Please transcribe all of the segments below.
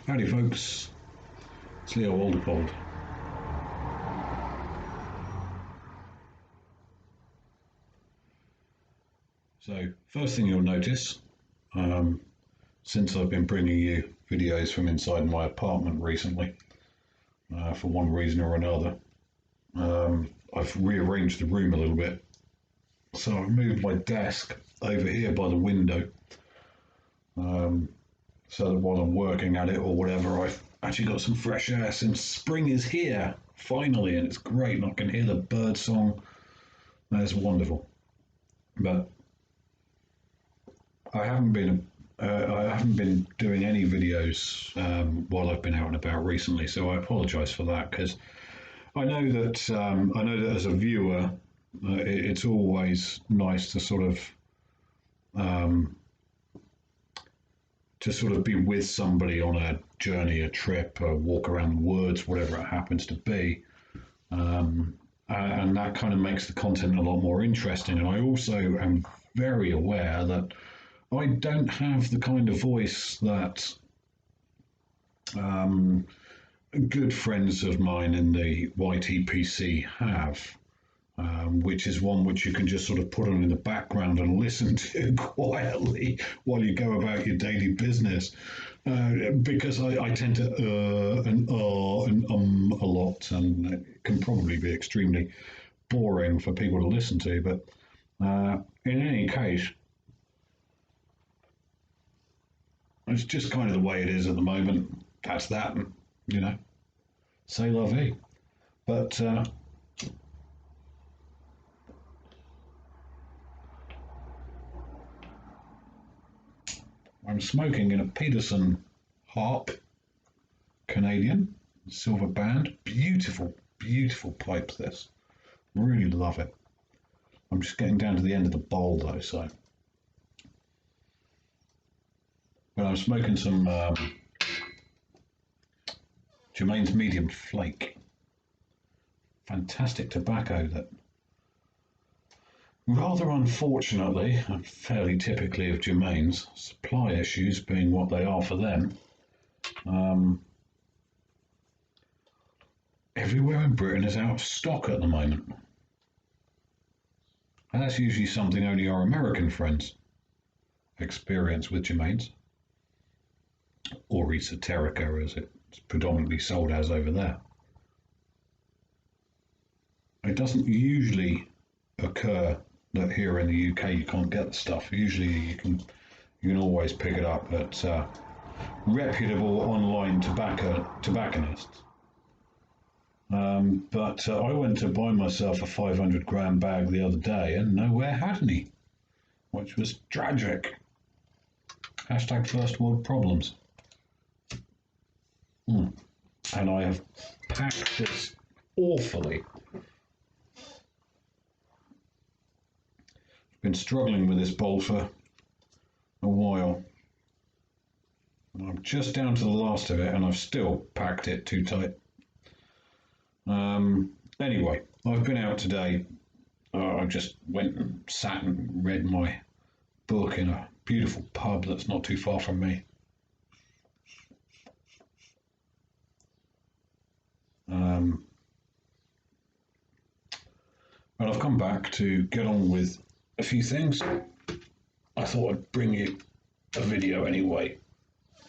Howdy folks, it's Leo Alderpold. So first thing you'll notice, since I've been bringing you videos from inside my apartment recently, for one reason or another, I've rearranged the room a little bit. So I've moved my desk over here by the window, so that while I'm working at it or whatever, I've actually got some fresh air since spring is here, finally, and it's great, and I can hear the bird song. That's wonderful. But I haven't been doing any videos while I've been out and about recently, so I apologise for that because I know that as a viewer, it's always nice um, to sort of be with somebody on a journey, a trip, a walk around the woods, whatever it happens to be. And that kind of makes the content a lot more interesting. And I also am very aware that I don't have the kind of voice that um, good friends of mine in the YTPC have, which is one which you can just sort of put on in the background and listen to quietly while you go about your daily business. Because I tend to and a lot, and it can probably be extremely boring for people to listen to. But in any case, it's just kind of the way it is at the moment. That's that, you know, c'est la vie. But I'm smoking in a Peterson Harp Canadian silver band. Beautiful, beautiful pipe this. Really love it. I'm just getting down to the end of the bowl though, so. But I'm smoking some Germain's Medium Flake. Fantastic tobacco that rather unfortunately, and fairly typically of Germain's, supply issues being what they are for them, everywhere in Britain is out of stock at the moment. And that's usually something only our American friends experience with Germain's, or Esoterica as it's predominantly sold as over there. It doesn't usually occur that here in the UK you can't get the stuff. Usually you can always pick it up at reputable online tobacconists. But I went to buy myself a 500-gram bag the other day and nowhere had any, which was tragic. Hashtag first world problems. And I have packed this awfully. Been struggling with this bowl for a while. I'm just down to the last of it and I've still packed it too tight. Anyway, I've been out today. I just went and sat and read my book in a beautiful pub that's not too far from me. And I've come back to get on with a few things. I thought I'd bring you a video anyway,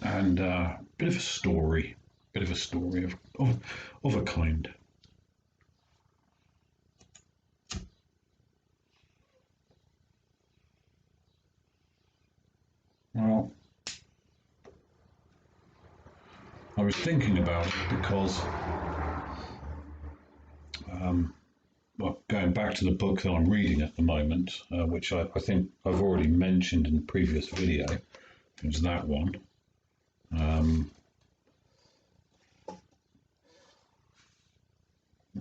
and a bit of a story, of a kind. Well, I was thinking about it because, well, going back to the book that I'm reading at the moment, which I think I've already mentioned in the previous video, it's that one.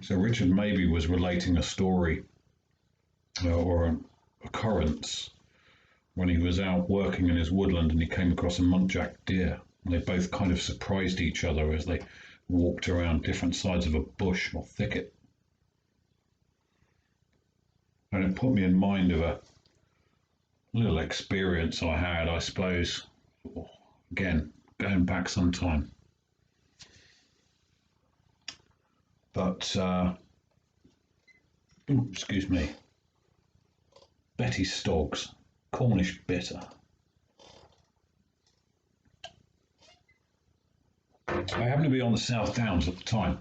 So Richard Mabey was relating a story or an occurrence when he was out working in his woodland and he came across a muntjac deer. And they both kind of surprised each other as they walked around different sides of a bush or thicket. And it put me in mind of a little experience I had, I suppose, again, going back some time. But, excuse me, Betty Stoggs, Cornish bitter. I happened to be on the South Downs at the time.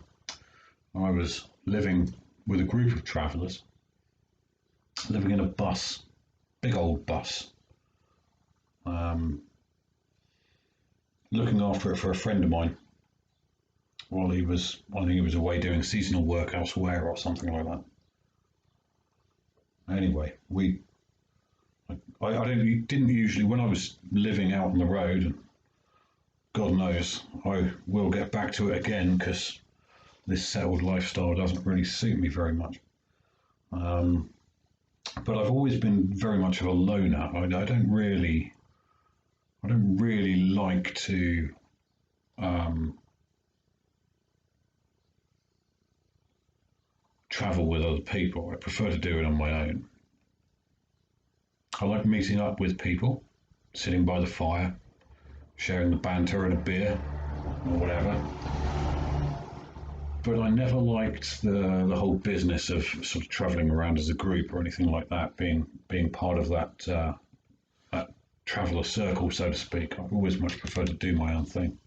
I was living with a group of travellers, living in a bus, big old bus, looking after it for a friend of mine while I think he was away doing seasonal work elsewhere or something like that. Anyway, I didn't usually, when I was living out on the road, and God knows I will get back to it again because this settled lifestyle doesn't really suit me very much. But I've always been very much of a loner. I don't really like to travel with other people. I prefer to do it on my own. I like meeting up with people, sitting by the fire, sharing the banter and a beer or whatever. But I never liked the whole business of sort of travelling around as a group or anything like that, being part of that traveller circle, so to speak. I've always much preferred to do my own thing.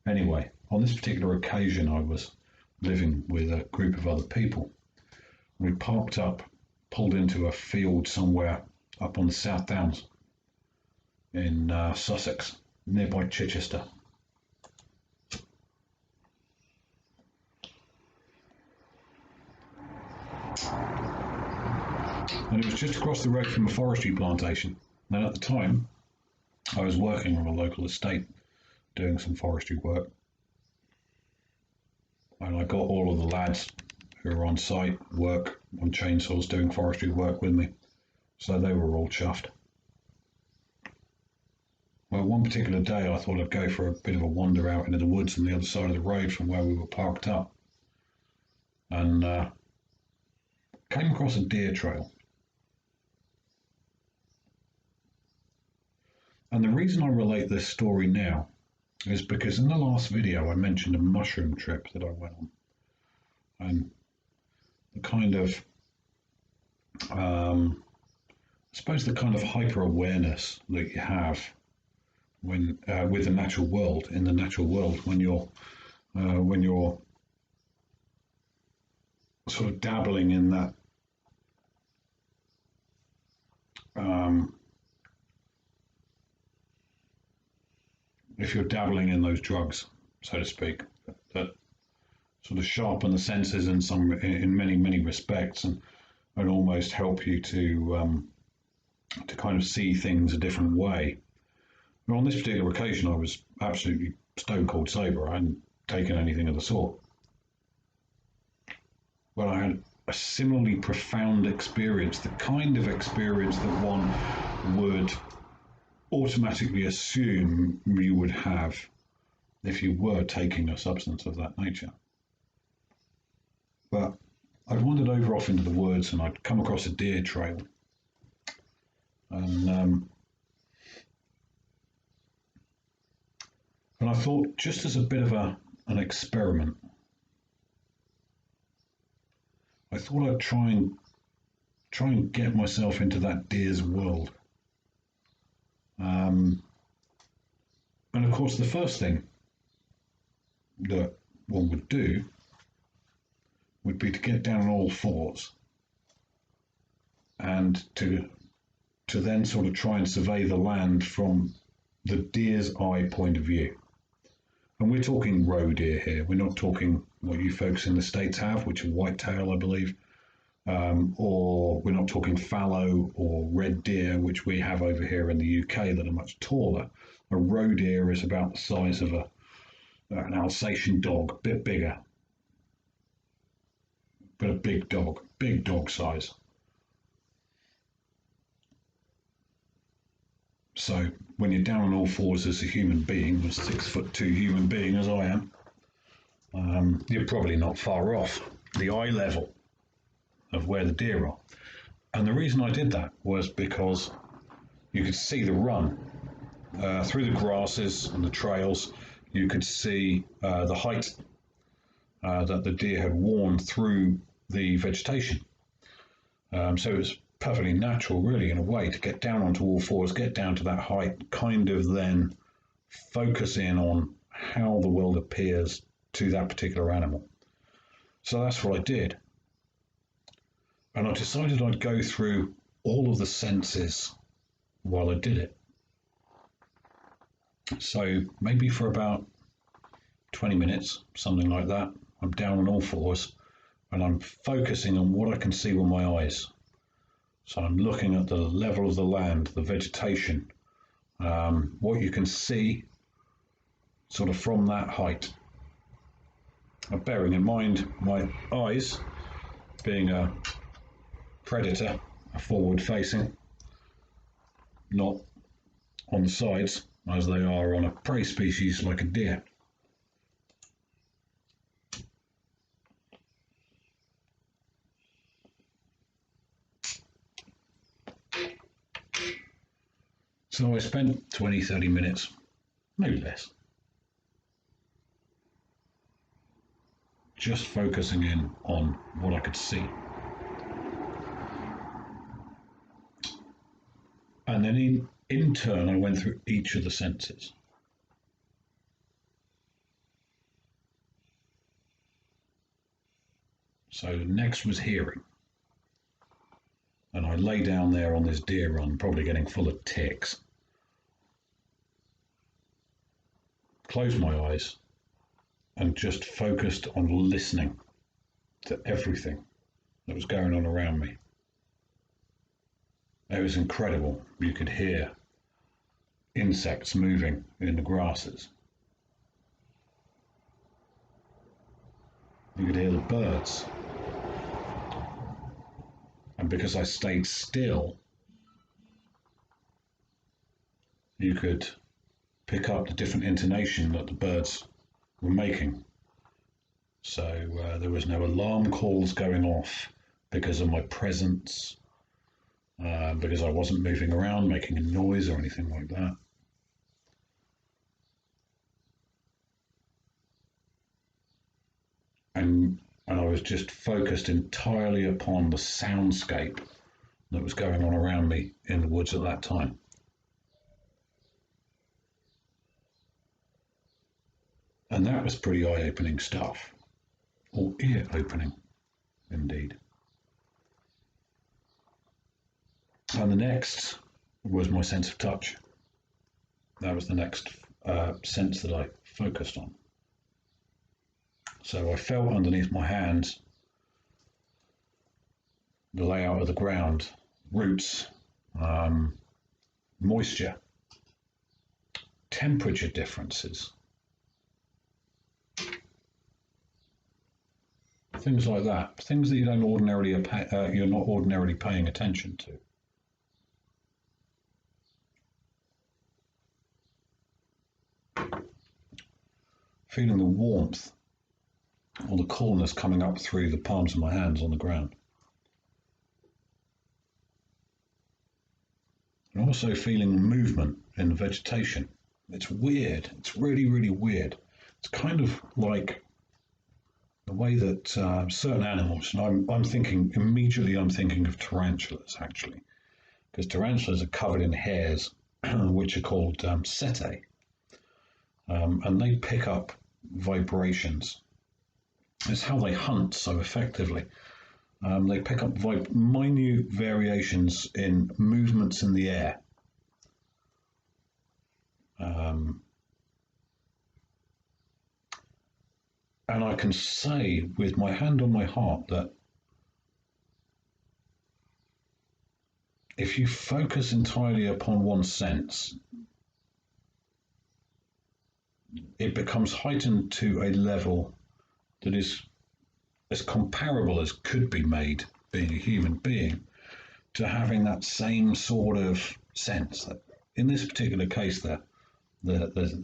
Anyway, on this particular occasion, I was living with a group of other people. We parked up, pulled into a field somewhere up on the South Downs in Sussex, nearby Chichester. And it was just across the road from a forestry plantation. And at the time, I was working on a local estate, doing some forestry work. And I got all of the lads who were on site, work on chainsaws, doing forestry work with me. So they were all chuffed. Well, one particular day I thought I'd go for a bit of a wander out into the woods on the other side of the road from where we were parked up. And came across a deer trail. And the reason I relate this story now is because in the last video I mentioned a mushroom trip that I went on. And the kind of, I suppose the kind of hyper-awareness that you have when with the natural world, in the natural world, when you're sort of dabbling in that if you're dabbling in those drugs, so to speak, that sort of sharpen the senses in many respects, and almost help you to kind of see things a different way. But on this particular occasion, I was absolutely stone cold sober. I hadn't taken anything of the sort. But I had a similarly profound experience, the kind of experience that one would automatically assume you would have if you were taking a substance of that nature. But I'd wandered over off into the woods and I'd come across a deer trail. And I thought, just as a bit of an experiment, I thought I'd try and get myself into that deer's world. And of course, the first thing that one would do would be to get down on all fours and to then sort of try and survey the land from the deer's eye point of view. And we're talking roe deer here. We're not talking what you folks in the States have, which are whitetail, I believe. Or we're not talking fallow or red deer, which we have over here in the UK that are much taller. A roe deer is about the size of an Alsatian dog, a bit bigger, but a big dog size. So when you're down on all fours as a human being, a 6'2" human being as I am, you're probably not far off the eye level of where the deer are. And the reason I did that was because you could see the run through the grasses and the trails. You could see the height that the deer had worn through the vegetation. So it was perfectly natural, really, in a way, to get down onto all fours, get down to that height, kind of then focus in on how the world appears to that particular animal. So that's what I did. And I decided I'd go through all of the senses while I did it. So maybe for about 20 minutes, something like that, I'm down on all fours and I'm focusing on what I can see with my eyes. So I'm looking at the level of the land, the vegetation, what you can see sort of from that height. And bearing in mind my eyes being a predator, forward facing, not on the sides as they are on a prey species like a deer. So I spent 20-30 minutes, maybe less, just focusing in on what I could see. And then in turn, I went through each of the senses. So next was hearing. And I lay down there on this deer run, probably getting full of ticks. Closed my eyes and just focused on listening to everything that was going on around me. It was incredible. You could hear insects moving in the grasses. You could hear the birds. And because I stayed still, you could pick up the different intonation that the birds were making. So there was no alarm calls going off because of my presence, because I wasn't moving around, making a noise or anything like that. And I was just focused entirely upon the soundscape that was going on around me in the woods at that time. And that was pretty eye-opening stuff, or ear-opening, indeed. And the next was my sense of touch. That was the next sense that I focused on. So I felt underneath my hands the layout of the ground, roots, moisture, temperature differences, things like that, things that you don't ordinarily you're not ordinarily paying attention to. Feeling the warmth or the coolness coming up through the palms of my hands on the ground. And also feeling movement in the vegetation. It's weird. It's really, really weird. It's kind of like the way that certain animals, and I'm thinking of tarantulas actually, because tarantulas are covered in hairs, which are called setae, and they pick up vibrations. It's how they hunt so effectively. They pick up minute variations in movements in the air. And I can say with my hand on my heart that if you focus entirely upon one sense, it becomes heightened to a level that is as comparable as could be made, being a human being, to having that same sort of sense. That in this particular case, the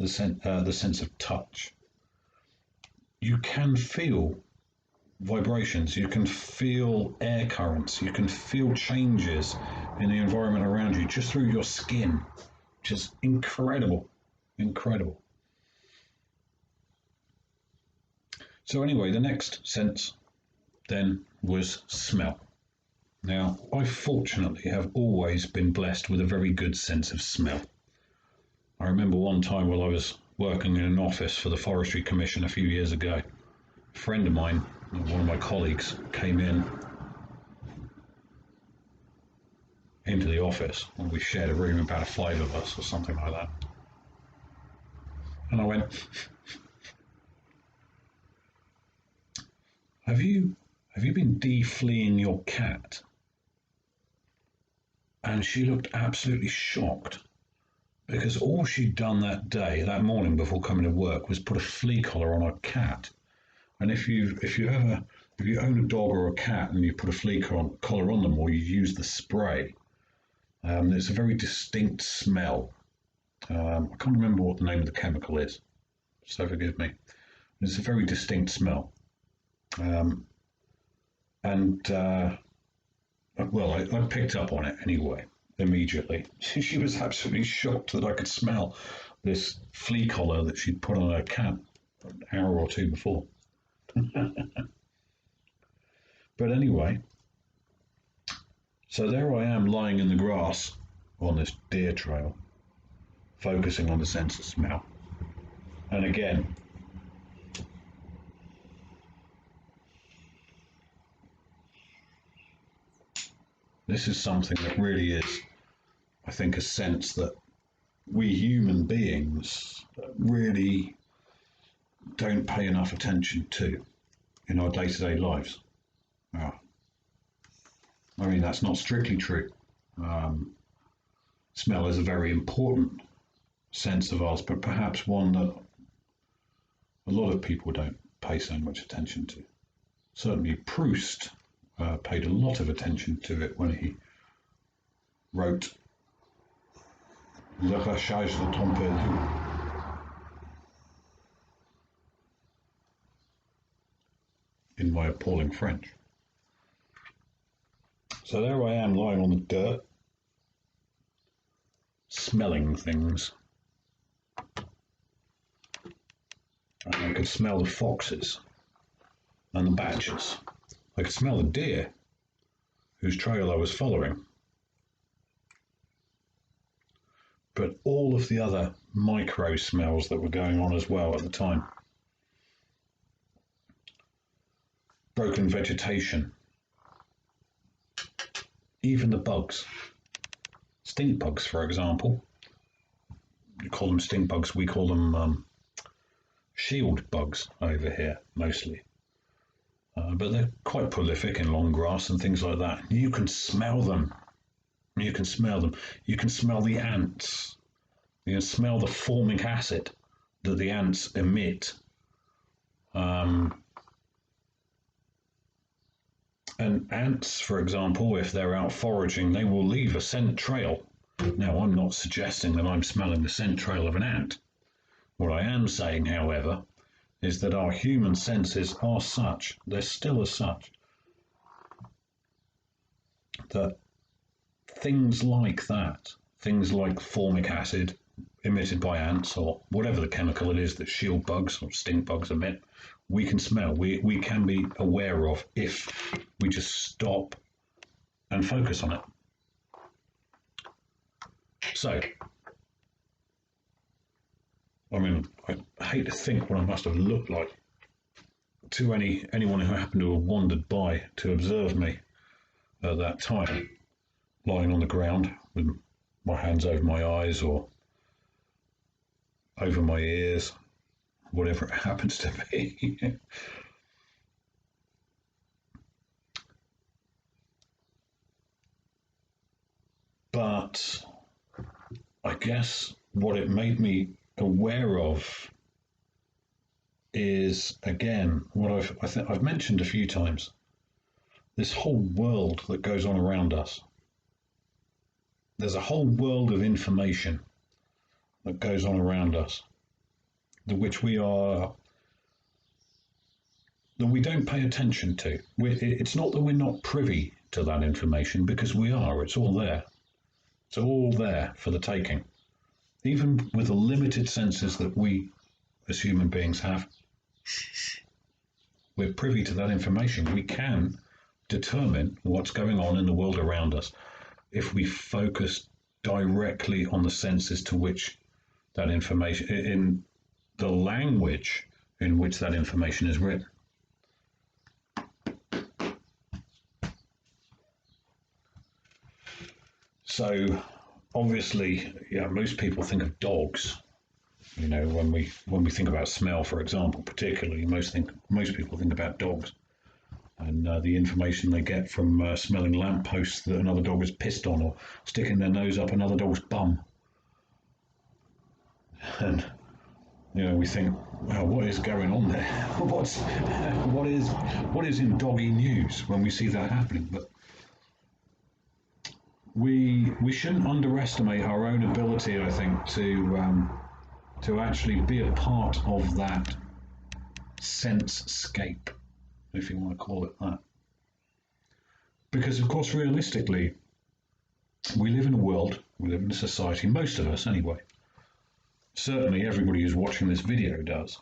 sense of touch. You can feel vibrations, you can feel air currents, you can feel changes in the environment around you just through your skin, which is incredible, incredible. So anyway, the next sense then was smell. Now, I fortunately have always been blessed with a very good sense of smell. I remember one time while I was working in an office for the Forestry Commission a few years ago, a friend of mine, one of my colleagues, came into the office, and we shared a room, about 5 of us or something like that. And I went, have you been de-fleeing your cat? And she looked absolutely shocked, because all she'd done that morning before coming to work, was put a flea collar on her cat. And if you own a dog or a cat and you put a flea collar on them, or you use the spray, it's a very distinct smell. I can't remember what the name of the chemical is, so forgive me. It's a very distinct smell. Well, I picked up on it anyway, immediately. She was absolutely shocked that I could smell this flea collar that she'd put on her cat an hour or two before. But anyway, so there I am lying in the grass on this deer trail, focusing on the sense of smell. And again, this is something that really is, I think, a sense that we human beings really don't pay enough attention to in our day-to-day lives. I mean, that's not strictly true. Smell is a very important sense of ours, but perhaps one that a lot of people don't pay so much attention to. Certainly Proust paid a lot of attention to it when he wrote Le Recherche de Temps Perdu. In my appalling French. So there I am lying on the dirt, smelling things. And I could smell the foxes and the badgers. I could smell the deer whose trail I was following. But all of the other micro smells that were going on as well at the time. Broken vegetation. Even the bugs. Stink bugs, for example. You call them stink bugs, we call them shield bugs over here, mostly. But they're quite prolific in long grass and things like that. You can smell them. You can smell them. You can smell the ants. You can smell the formic acid that the ants emit. And ants, for example, if they're out foraging, they will leave a scent trail. Now, I'm not suggesting that I'm smelling the scent trail of an ant. What I am saying, however, is that our human senses are such, they're still as such, that things like that, things like formic acid emitted by ants, or whatever the chemical it is that shield bugs or stink bugs emit, we can smell, we can be aware of if we just stop and focus on it. So, I mean, I hate to think what I must have looked like to anyone who happened to have wandered by to observe me at that time, lying on the ground with my hands over my eyes or over my ears, whatever it happens to be. But I guess what it made me aware of is, again, what I've mentioned a few times, this whole world that goes on around us. There's a whole world of information that goes on around us, that we don't pay attention to. It's not that we're not privy to that information, because we are. It's all there. It's all there for the taking. Even with the limited senses that we as human beings have. we're privy to that information, we can determine what's going on in the world around us if we focus directly on the senses to which that information, in the language in which that information is written. So obviously, yeah, most people think of dogs. You know, when we think about smell, for example, particularly, most people think about dogs and the information they get from smelling lampposts that another dog has pissed on, or sticking their nose up another dog's bum. And you know, we think, well, what is going on there? What is in doggy news when we see that happening? But we shouldn't underestimate our own ability, I think, to actually be a part of that sense-scape, if you want to call it that. Because, of course, realistically, we live in a world, we live in a society, most of us anyway. Certainly everybody who's watching this video does.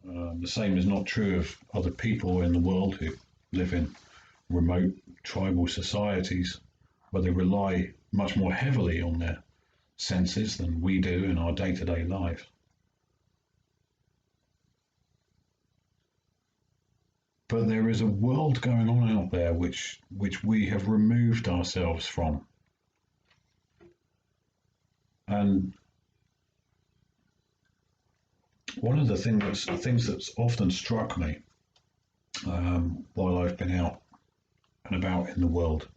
The same is not true of other people in the world who live in remote tribal societies where they rely much more heavily on their senses than we do in our day-to-day lives. But there is a world going on out there which we have removed ourselves from. And one of the things that's often struck me while I've been out and about in the world,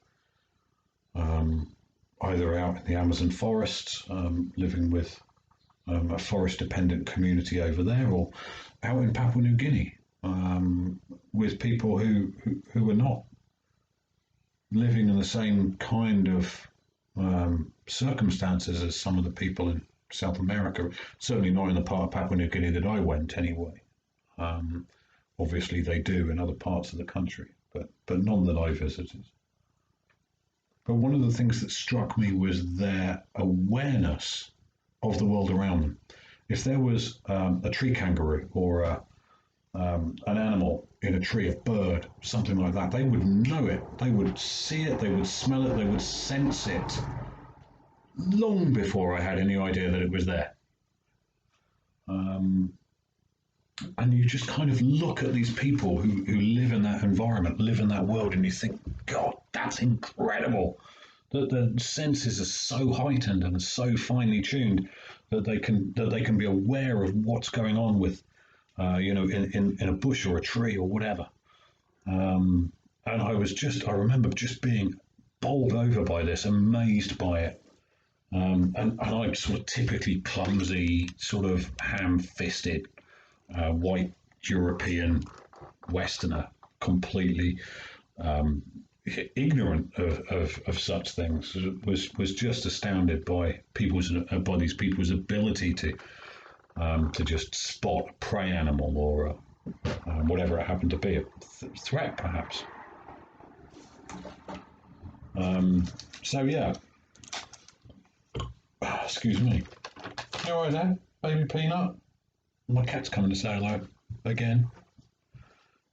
either out in the Amazon forests, living with a forest-dependent community over there, or out in Papua New Guinea, with people who are not living in the same kind of circumstances as some of the people in South America, certainly not in the part of Papua New Guinea that I went anyway. Obviously they do in other parts of the country, but none that I visited. But one of the things that struck me was their awareness of the world around them. If there was a tree kangaroo or an animal in a tree, a bird, something like that, they would know it, they would see it, they would smell it, they would sense it long before I had any idea that it was there. And you just kind of look at these people who live in that environment, live in that world, and you think, God, that's incredible. That the senses are so heightened and so finely tuned that they can be aware of what's going on with, in a bush or a tree or whatever. And I remember just being bowled over by this, amazed by it. And I'm sort of typically clumsy, sort of ham-fisted, white European Westerner, completely ignorant of such things. Was just astounded by these people's ability to just spot a prey animal or whatever it happened to be, a threat perhaps. So yeah. Excuse me. You alright there, baby Peanut? My cat's coming to say hello again.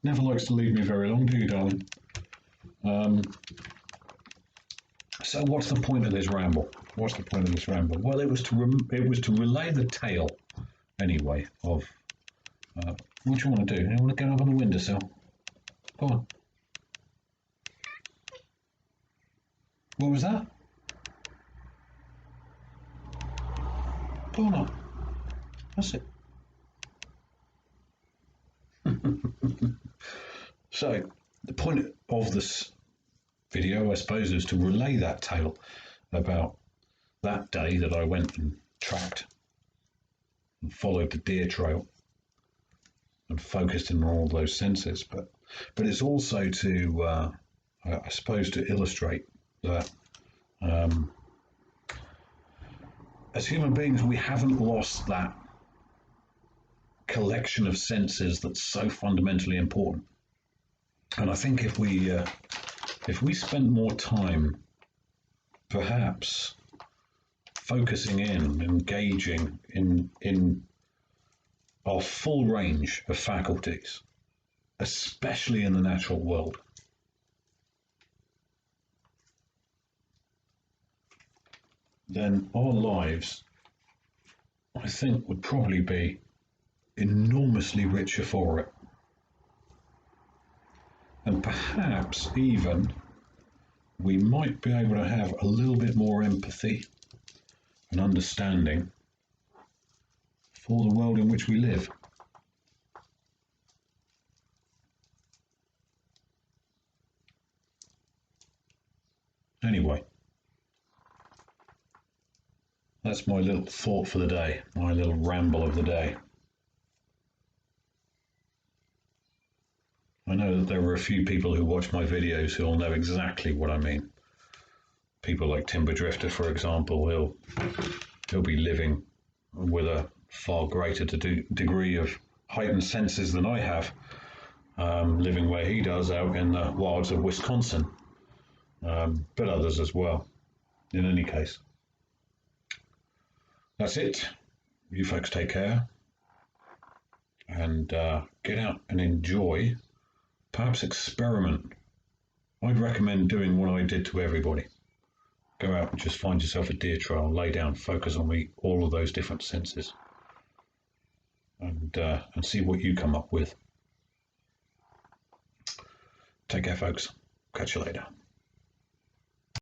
Never likes to leave me very long, do you, darling? So what's the point of this ramble? What's the point of this ramble? Well, it was to relay the tale, anyway, of what do you want to do? You want to get up on the windowsill? Go on. What was that? Go on up. That's it. So the point of this video, I suppose, is to relay that tale about that day that I went and tracked and followed the deer trail and focused in on all those senses. But it's also to, I suppose, to illustrate that as human beings, we haven't lost that collection of senses that's so fundamentally important. And I think if we spent more time, perhaps, focusing in, engaging in our full range of faculties, especially in the natural world, then our lives, I think, would probably be enormously richer for it. And perhaps even we might be able to have a little bit more empathy and understanding for the world in which we live. Anyway, that's my little thought for the day, my little ramble of the day. I know that there are a few people who watch my videos who will know exactly what I mean. People like Timber Drifter, for example, he'll be living with a far greater degree of heightened senses than I have, living where he does out in the wilds of Wisconsin, but others as well. In any case, that's it. You folks take care and get out and enjoy. Perhaps experiment. I'd recommend doing what I did to everybody. Go out and just find yourself a deer trail, lay down, focus on all of those different senses, and see what you come up with. Take care, folks. Catch you later.